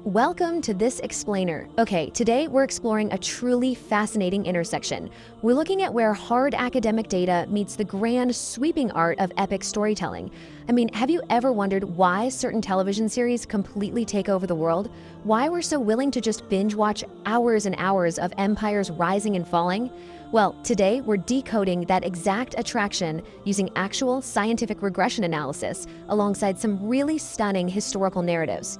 Welcome to This Explainer. Okay, today we're exploring a truly fascinating intersection. We're looking at where hard academic data meets the grand, sweeping art of epic storytelling. I mean, have you ever wondered why certain television series completely take over the world? Why we're so willing to just binge watch hours and hours of empires rising and falling? Well, today we're decoding that exact attraction using actual scientific regression analysis alongside some really stunning historical narratives.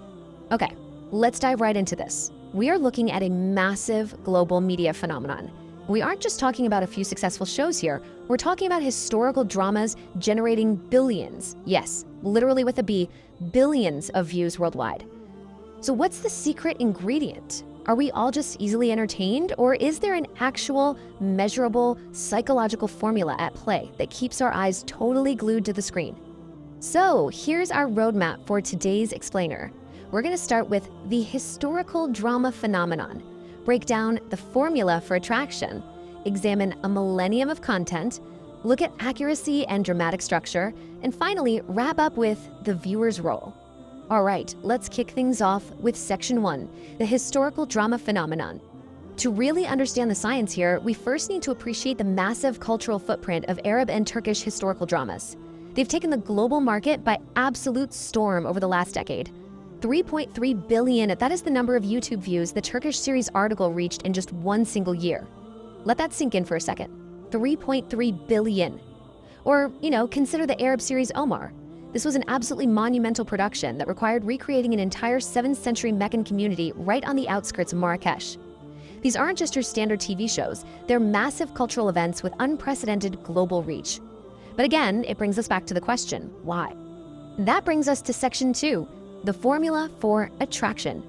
Okay. Let's dive right into this. We are looking at a massive global media phenomenon. We aren't just talking about a few successful shows here. We're talking about historical dramas generating billions, yes, literally with a B, billions of views worldwide. So what's the secret ingredient? Are we all just easily entertained, or is there an actual, measurable, psychological formula at play that keeps our eyes totally glued to the screen? So here's our roadmap for today's explainer. We're going to start with the historical drama phenomenon, break down the formula for attraction, examine a millennium of content, look at accuracy and dramatic structure, and finally wrap up with the viewer's role. All right, let's kick things off with section 1, the historical drama phenomenon. To really understand the science here, we first need to appreciate the massive cultural footprint of Arab and Turkish historical dramas. They've taken the global market by absolute storm over the last decade. 3.3 billion, that is the number of YouTube views the Turkish series Ertugrul reached in just one single year. Let that sink in for a second. 3.3 billion. Or, consider the Arab series Omar. This was an absolutely monumental production that required recreating an entire 7th century Meccan community right on the outskirts of Marrakesh. These aren't just your standard TV shows, they're massive cultural events with unprecedented global reach. But again, it brings us back to the question, why? That brings us to section 2. The formula for attraction.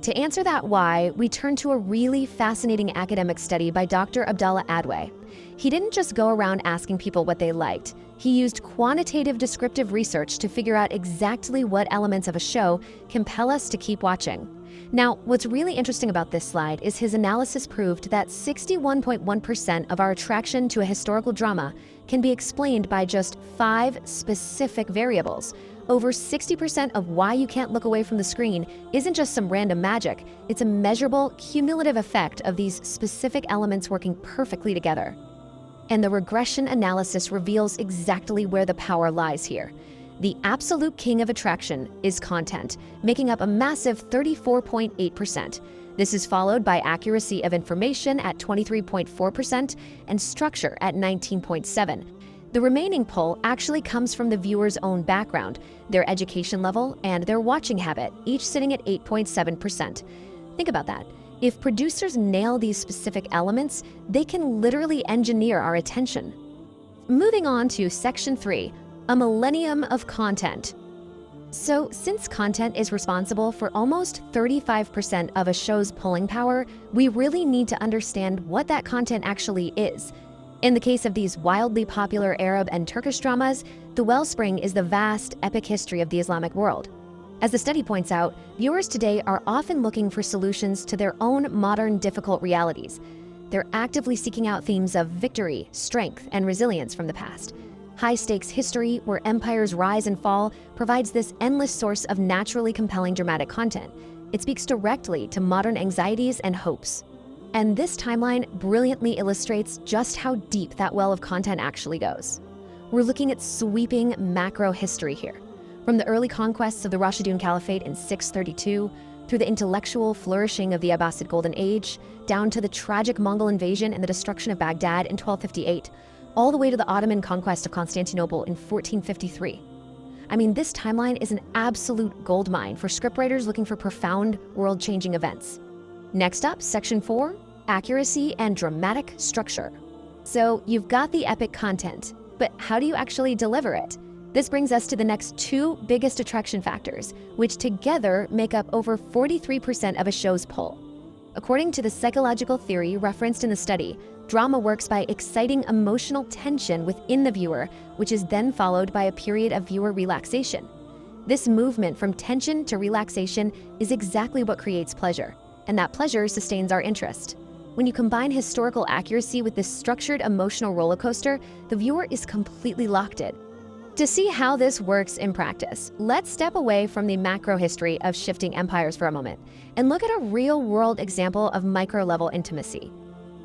To answer that why, we turn to a really fascinating academic study by Dr. Abdallah Adway. He didn't just go around asking people what they liked. He used quantitative descriptive research to figure out exactly what elements of a show compel us to keep watching. Now, what's really interesting about this slide is his analysis proved that 61.1% of our attraction to a historical drama can be explained by just 5 specific variables. Over 60% of why you can't look away from the screen isn't just some random magic, it's a measurable, cumulative effect of these specific elements working perfectly together. And the regression analysis reveals exactly where the power lies here. The absolute king of attraction is content, making up a massive 34.8%. This is followed by accuracy of information at 23.4% and structure at 19.7%. The remaining pull actually comes from the viewer's own background, their education level, and their watching habit, each sitting at 8.7%. Think about that. If producers nail these specific elements, they can literally engineer our attention. Moving on to section 3, a millennium of content. So, since content is responsible for almost 35% of a show's pulling power, we really need to understand what that content actually is. In the case of these wildly popular Arab and Turkish dramas, the wellspring is the vast, epic history of the Islamic world. As the study points out, viewers today are often looking for solutions to their own modern, difficult realities. They're actively seeking out themes of victory, strength, and resilience from the past. High-stakes history, where empires rise and fall, provides this endless source of naturally compelling dramatic content. It speaks directly to modern anxieties and hopes. And this timeline brilliantly illustrates just how deep that well of content actually goes. We're looking at sweeping macro history here. From the early conquests of the Rashidun Caliphate in 632, through the intellectual flourishing of the Abbasid Golden Age, down to the tragic Mongol invasion and the destruction of Baghdad in 1258, all the way to the Ottoman conquest of Constantinople in 1453. I mean, this timeline is an absolute goldmine for scriptwriters looking for profound, world-changing events. Next up, section 4, accuracy and dramatic structure. So you've got the epic content, but how do you actually deliver it? This brings us to the next 2 biggest attraction factors, which together make up over 43% of a show's pull. According to the psychological theory referenced in the study, drama works by exciting emotional tension within the viewer, which is then followed by a period of viewer relaxation. This movement from tension to relaxation is exactly what creates pleasure, and that pleasure sustains our interest. When you combine historical accuracy with this structured emotional roller coaster, the viewer is completely locked in. To see how this works in practice, let's step away from the macro history of shifting empires for a moment and look at a real-world example of micro-level intimacy.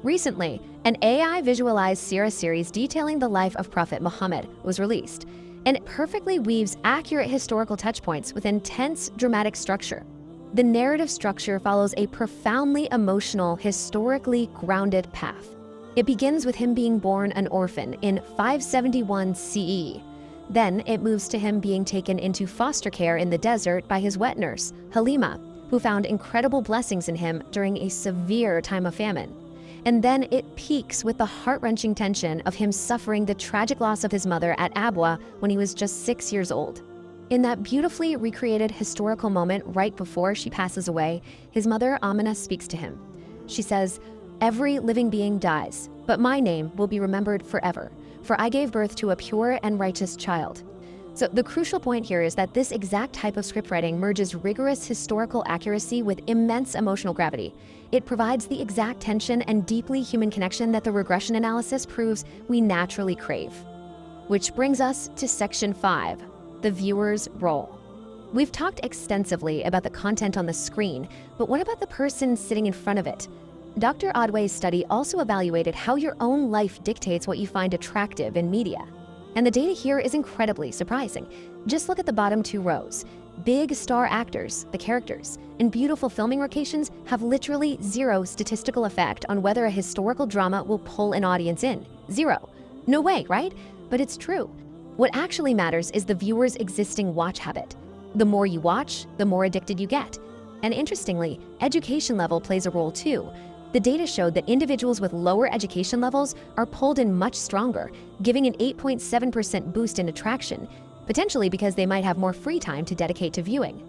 Recently, an AI visualized Sira series detailing the life of Prophet Muhammad was released, and it perfectly weaves accurate historical touchpoints with intense dramatic structure. The narrative structure follows a profoundly emotional, historically grounded path. It begins with him being born an orphan in 571 CE. Then it moves to him being taken into foster care in the desert by his wet nurse, Halima, who found incredible blessings in him during a severe time of famine. And then it peaks with the heart-wrenching tension of him suffering the tragic loss of his mother at Abwa when he was just 6 years old. In that beautifully recreated historical moment right before she passes away, his mother Amina speaks to him. She says, "Every living being dies, but my name will be remembered forever, for I gave birth to a pure and righteous child." So the crucial point here is that this exact type of scriptwriting merges rigorous historical accuracy with immense emotional gravity. It provides the exact tension and deeply human connection that the regression analysis proves we naturally crave. Which brings us to Section 5, the viewer's role. We've talked extensively about the content on the screen, but what about the person sitting in front of it? Dr. Odway's study also evaluated how your own life dictates what you find attractive in media. And the data here is incredibly surprising. Just look at the bottom two rows. Big star actors, the characters, and beautiful filming locations have literally zero statistical effect on whether a historical drama will pull an audience in. Zero. No way, right? But it's true. What actually matters is the viewer's existing watch habit. The more you watch, the more addicted you get. And interestingly, education level plays a role too. The data showed that individuals with lower education levels are pulled in much stronger, giving an 8.7% boost in attraction, potentially because they might have more free time to dedicate to viewing.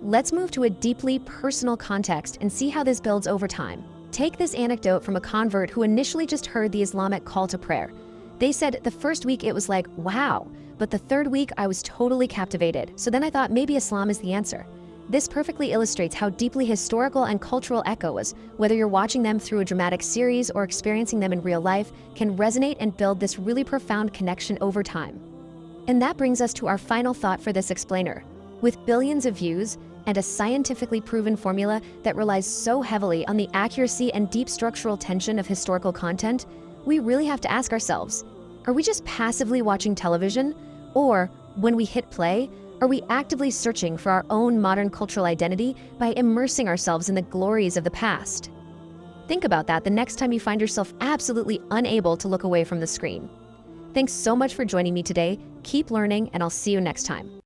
Let's move to a deeply personal context and see how this builds over time. Take this anecdote from a convert who initially just heard the Islamic call to prayer. They said the first week it was like, wow, but the third week I was totally captivated, so then I thought maybe Islam is the answer. This perfectly illustrates how deeply historical and cultural echoes, whether you're watching them through a dramatic series or experiencing them in real life, can resonate and build this really profound connection over time. And that brings us to our final thought for this explainer. With billions of views and a scientifically proven formula that relies so heavily on the accuracy and deep structural tension of historical content, we really have to ask ourselves, are we just passively watching television? Or, when we hit play, are we actively searching for our own modern cultural identity by immersing ourselves in the glories of the past? Think about that the next time you find yourself absolutely unable to look away from the screen. Thanks so much for joining me today. Keep learning, and I'll see you next time.